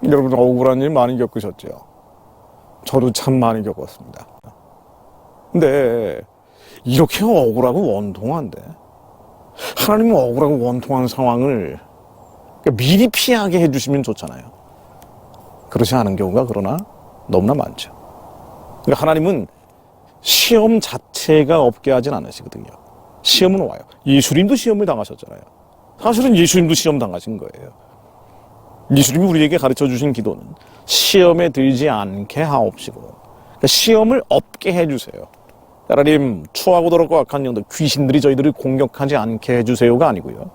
여러분 억울한 일 많이 겪으셨죠? 저도 참 많이 겪었습니다. 근데 이렇게 억울하고 원통한데 하나님은 억울하고 원통한 상황을 미리 피하게 해주시면 좋잖아요. 그렇지 않은 경우가 그러나 너무나 많죠. 그러니까 하나님은 시험 자체가 없게 하진 않으시거든요. 시험은 와요. 예수님도 시험을 당하셨잖아요. 사실은 예수님도 시험 당하신 거예요. 예수님이 우리에게 가르쳐 주신 기도는 시험에 들지 않게 하옵시고, 그러니까 시험을 없게 해주세요. 하나님, 추하고 더럽고 악한 영들, 귀신들이 저희들을 공격하지 않게 해주세요가 아니고요.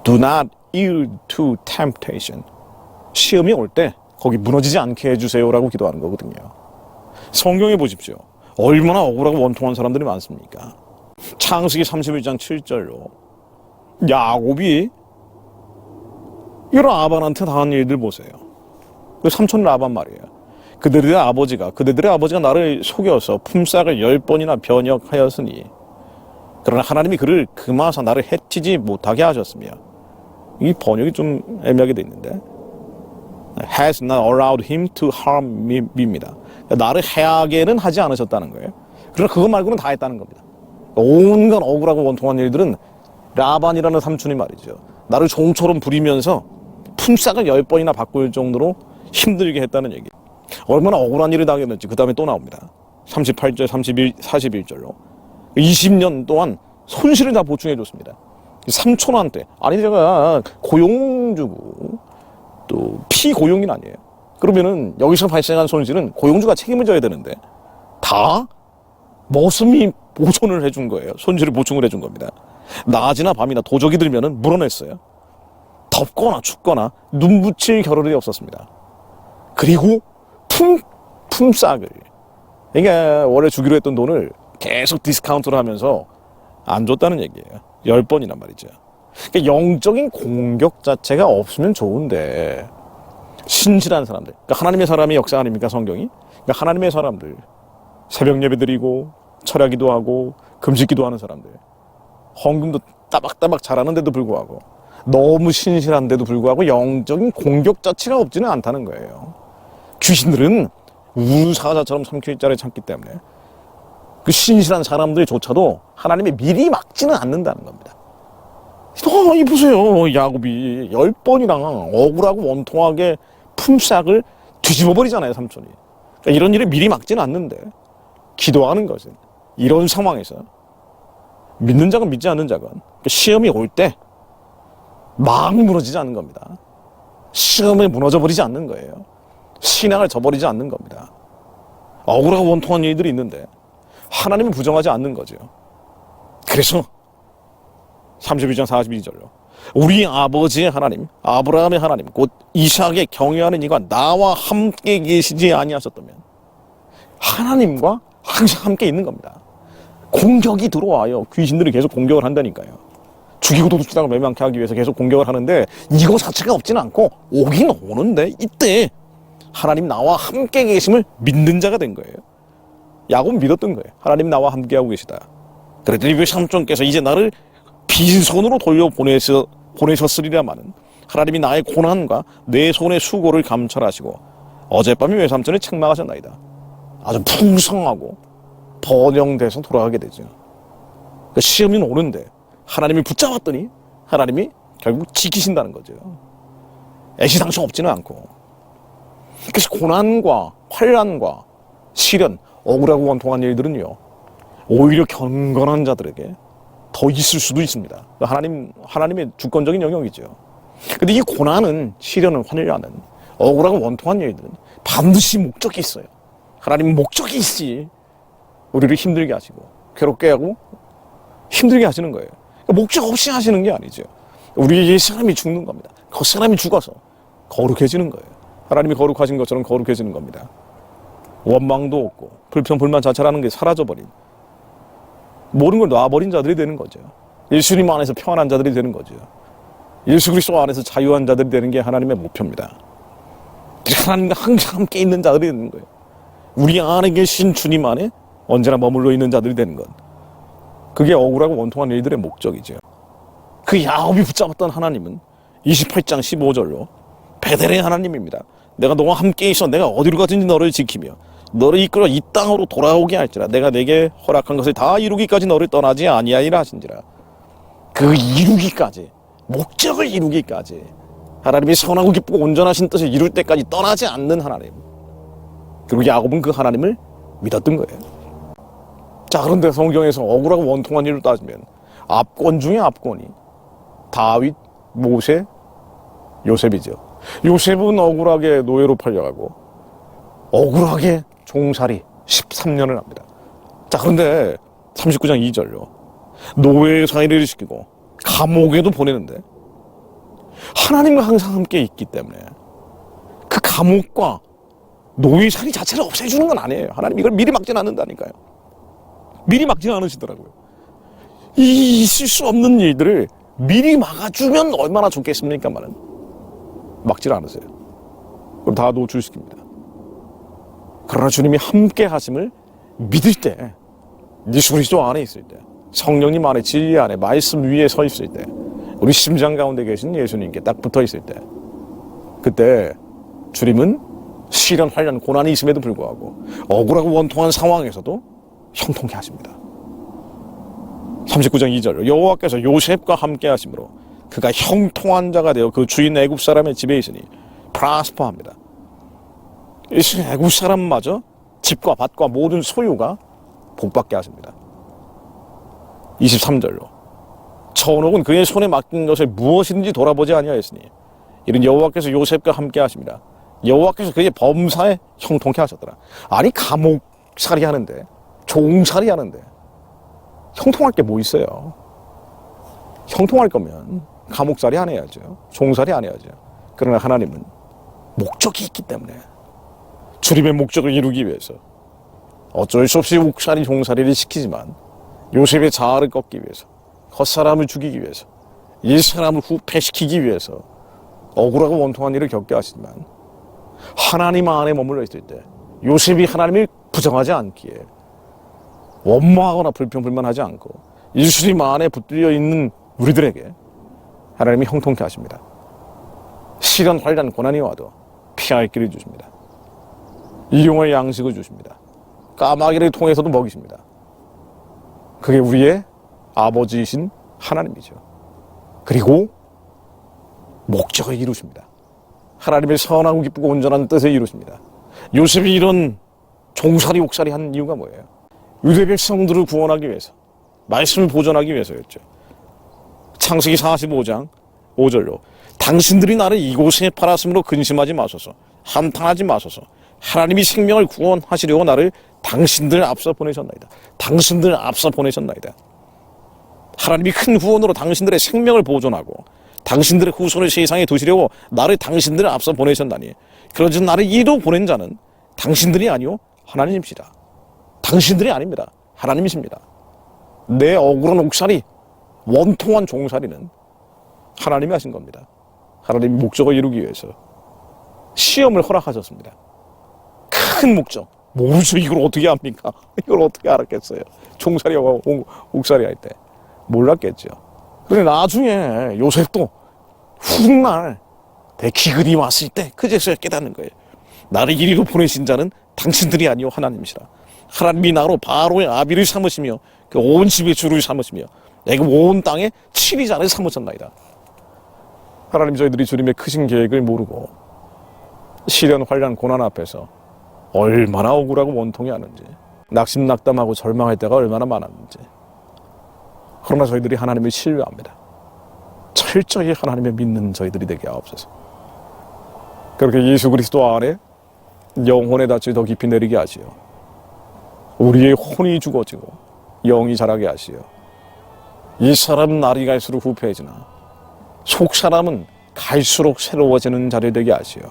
Do not yield to temptation. 시험이 올 때 거기 무너지지 않게 해주세요라고 기도하는 거거든요. 성경에 보십시오. 얼마나 억울하고 원통한 사람들이 많습니까? 창세기 31장 7절로 야곱이 이 라반한테 당한 일들 보세요. 그 삼촌 라반 말이에요. 그들의 아버지가 나를 속여서 품삯을 10번이나 변역하였으니 그러나 하나님이 그를 금하사 나를 해치지 못하게 하셨으며, 이 번역이 좀 애매하게 돼 있는데 has not allowed him to harm me입니다. 나를 해하게는 하지 않으셨다는 거예요. 그러나 그것 말고는 다 했다는 겁니다. 온갖 억울하고 원통한 일들은 라반이라는 삼촌이 말이죠, 나를 종처럼 부리면서 품삯을 10번이나 바꿀 정도로 힘들게 했다는 얘기. 얼마나 억울한 일을 당했는지 그 다음에 또 나옵니다. 38절, 41절로 20년 동안 손실을 다 보충해 줬습니다. 삼촌한테, 아니 제가 고용주고 또 피고용인 아니에요. 그러면은 여기서 발생한 손실은 고용주가 책임을 져야 되는데 다 머슴이 보존을 해준 거예요. 손실을 보충을 해준 겁니다. 낮이나 밤이나 도적이 들면은 물어냈어요. 덥거나 춥거나 눈 붙일 겨를이 없었습니다. 그리고 품삯을, 그러니까 원래 주기로 했던 돈을 계속 디스카운트를 하면서 안 줬다는 얘기예요. 10번이란 말이죠. 그러니까 영적인 공격 자체가 없으면 좋은데 신실한 사람들, 그러니까 하나님의 사람의 역사 아닙니까 성경이? 그러니까 하나님의 사람들, 새벽 예배 드리고 철야기도 하고 금식기도 하는 사람들, 헌금도 따박따박 잘하는데도 불구하고, 너무 신실한데도 불구하고 영적인 공격 자체가 없지는 않다는 거예요. 귀신들은 우사자처럼 삼킬자를 찾기 때문에 그 신실한 사람들조차도 하나님이 미리 막지는 않는다는 겁니다. 이 보세요. 야곱이 10번이랑 억울하고 원통하게 품삯을 뒤집어 버리잖아요, 삼촌이. 그러니까 이런 일을 미리 막지는 않는데, 기도하는 것은 이런 상황에서 믿는 자건 믿지 않는 자건 시험이 올 때 막 무너지지 않는 겁니다. 시험에 무너져 버리지 않는 거예요. 신앙을 저버리지 않는 겁니다. 억울하고 원통한 일들이 있는데 하나님은 부정하지 않는 거죠. 그래서 32장 42절로 우리 아버지의 하나님, 아브라함의 하나님, 곧 이삭에 경외하는 이가 나와 함께 계시지 아니하셨다면, 하나님과 항상 함께 있는 겁니다. 공격이 들어와요. 귀신들이 계속 공격을 한다니까요. 죽이고 도둑질하고 멸망케 하기 위해서 계속 공격을 하는데 이거 자체가 없지는 않고 오긴 오는데, 이때 하나님 나와 함께 계심을 믿는 자가 된 거예요. 야곱은 믿었던 거예요. 하나님 나와 함께하고 계시다. 그랬더니 왜 삼촌께서 이제 나를 빈손으로 보내셨으리라마는 하나님이 나의 고난과 내 손의 수고를 감찰하시고 어젯밤에 외삼촌을 책망하셨나이다. 아주 풍성하고 번영돼서 돌아가게 되죠. 그러니까 시험이 오는데 하나님이 붙잡았더니 하나님이 결국 지키신다는 거죠. 애시당초 없지는 않고. 그래서 고난과 환난과 시련, 억울하고 원통한 일들은요, 오히려 경건한 자들에게 더 있을 수도 있습니다. 하나님의 주권적인 영역이죠. 근데 이 고난은, 시련은, 환난은, 억울하고 원통한 일들은 반드시 목적이 있어요. 하나님은 목적이 있지 우리를 힘들게 하시고 괴롭게 하고 힘들게 하시는 거예요. 그러니까 목적 없이 하시는 게 아니죠. 우리의 사람이 죽는 겁니다. 그 사람이 죽어서 거룩해지는 거예요. 하나님이 거룩하신 것처럼 거룩해지는 겁니다. 원망도 없고 불평, 불만, 자찰하는 게 사라져버린, 모든 걸 놔버린 자들이 되는 거죠. 예수님 안에서 평안한 자들이 되는 거죠. 예수 그리스도 안에서 자유한 자들이 되는 게 하나님의 목표입니다. 하나님과 항상 함께 있는 자들이 되는 거예요. 우리 안에 계신 주님 안에 언제나 머물러 있는 자들이 되는 것, 그게 억울하고 원통한 일들의 목적이죠. 그 야곱이 붙잡았던 하나님은 28장 15절로 베델의 하나님입니다. 내가 너와 함께 있어. 내가 어디로 가든지 너를 지키며 너를 이끌어 이 땅으로 돌아오게 할지라. 내가 내게 허락한 것을 다 이루기까지 너를 떠나지 아니하리라 하신지라. 그 이루기까지, 목적을 이루기까지, 하나님이 선하고 기쁘고 온전하신 뜻을 이룰 때까지 떠나지 않는 하나님. 그리고 야곱은 그 하나님을 믿었던 거예요. 자, 그런데 성경에서 억울하고 원통한 일을 따지면 압권 중에 압권이 다윗, 모세, 요셉이죠. 요셉은 억울하게 노예로 팔려가고 억울하게 종살이 13년을 합니다. 자, 그런데 39장 2절로 노예 사이를 시키고 감옥에도 보내는데 하나님과 항상 함께 있기 때문에 그 감옥과 노예 살이 자체를 없애주는 건 아니에요. 하나님 이걸 미리 막지는 않는다니까요. 미리 막지는 않으시더라고요. 이 있을 수 없는 일들을 미리 막아주면 얼마나 좋겠습니까만은 막지를 않으세요. 그럼 다 노출시킵니다. 그러나 주님이 함께 하심을 믿을 때, 예수 그리스도 안에 있을 때, 성령님 안에, 진리 안에, 말씀 위에 서 있을 때, 우리 심장 가운데 계신 예수님께 딱 붙어 있을 때, 그때 주님은 시련, 환난, 고난이 있음에도 불구하고 억울하고 원통한 상황에서도 형통케 하십니다. 39장 2절 여호와께서 요셉과 함께 하심으로 그가 형통한 자가 되어 그 주인 애굽 사람의 집에 있으니 프라스퍼합니다. 애굽 사람마저 집과 밭과 모든 소유가 복받게 하십니다. 23절로 천옥은 그의 손에 맡긴 것을 무엇이든지 돌아보지 아니하였으니 이는 여호와께서 요셉과 함께 하십니다. 여호와께서 그의 범사에 형통케 하셨더라. 아니 감옥살이 하는데, 종살이 하는데 형통할 게 뭐 있어요? 형통할 거면 감옥살이 안 해야죠. 종살이 안 해야죠. 그러나 하나님은 목적이 있기 때문에 주님의 목적을 이루기 위해서 어쩔 수 없이 옥살이 종살이를 시키지만 요셉의 자아를 꺾기 위해서, 헛사람을 죽이기 위해서, 이 사람을 후패시키기 위해서 억울하고 원통한 일을 겪게 하시지만 하나님 안에 머물러 있을 때 요셉이 하나님을 부정하지 않기에 원망하거나 불평불만하지 않고 예수님 안에 붙들려 있는 우리들에게 하나님이 형통케 하십니다. 시련, 환난, 고난이 와도 피할 길을 주십니다. 일용할 양식을 주십니다. 까마귀를 통해서도 먹이십니다. 그게 우리의 아버지이신 하나님이죠. 그리고 목적을 이루십니다. 하나님의 선하고 기쁘고 온전한 뜻을 이루십니다. 요셉이 이런 종살이 옥살이 한 이유가 뭐예요? 유대 백성들을 구원하기 위해서, 말씀을 보존하기 위해서였죠. 창세기 45장 5절로 당신들이 나를 이곳에 팔았으므로 근심하지 마소서, 한탄하지 마소서. 하나님이 생명을 구원하시려고 나를 당신들 앞서 보내셨나이다. 당신들 앞서 보내셨나이다. 하나님이 큰 후원으로 당신들의 생명을 보존하고 당신들의 후손을 세상에 두시려고 나를 당신들 앞서 보내셨나니 그러지 나를 이로 보낸 자는 당신들이 아니요 하나님이시다. 당신들이 아닙니다. 하나님이십니다. 내 억울한 옥살이, 원통한 종살이는 하나님이 하신 겁니다. 하나님이 목적을 이루기 위해서 시험을 허락하셨습니다. 큰 목적. 모르죠. 이걸 어떻게 합니까? 이걸 어떻게 알았겠어요? 종살이와 옥살이 할 때 몰랐겠죠. 그런데 나중에 요셉도 훗날 기근이 왔을 때 그제서야 깨닫는 거예요. 나를 이리로 보내신 자는 당신들이 아니요 하나님이시라. 하나님이 나로 바로의 아비를 삼으시며 그 온 집의 주를 삼으시며 애굽 온 땅에 치리자를 삼으셨나이다. 하나님, 저희들이 주님의 크신 계획을 모르고 시련, 환난, 고난 앞에서 얼마나 억울하고 원통이 하는지, 낙심낙담하고 절망할 때가 얼마나 많았는지. 그러나 저희들이 하나님을 신뢰합니다. 철저히 하나님을 믿는 저희들이 되게 하옵소서. 그렇게 예수 그리스도 안에 영혼의 닻을 더 깊이 내리게 하시어 우리의 혼이 죽어지고 영이 자라게 하시어 이 사람은 날이 갈수록 후패해지나 속 사람은 갈수록 새로워지는 자리 되게 하시어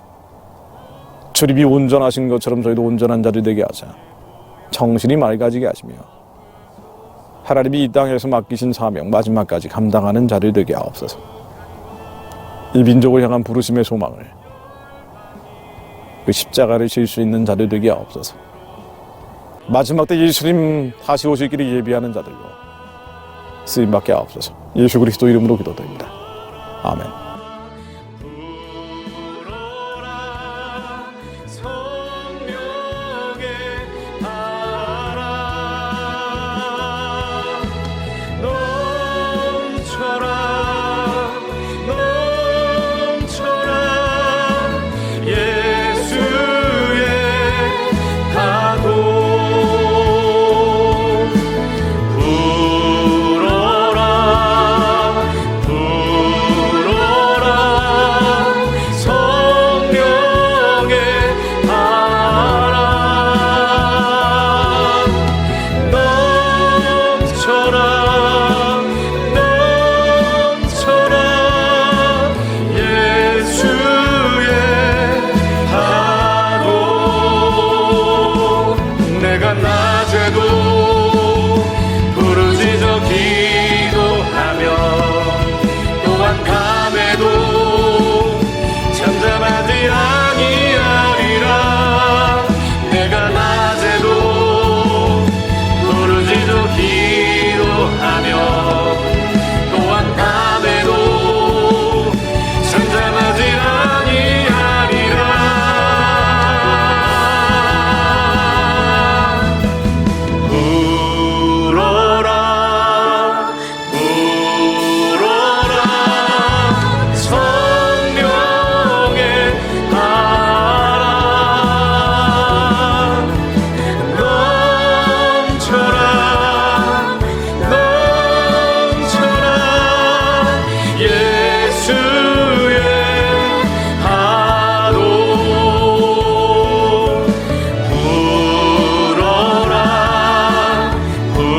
주님이 온전하신 것처럼 저희도 온전한 자리 되게 하사 정신이 맑아지게 하시며 하나님이 이 땅에서 맡기신 사명 마지막까지 감당하는 자리 되게 하옵소서. 이 민족을 향한 부르심의 소망을, 그 십자가를 질 수 있는 자리 되게 하옵소서. 마지막 때 예수님 다시 오실 길을 예비하는 자들로 쓰임받게 하옵소서. 예수 그리스도 이름으로 기도드립니다. 아멘.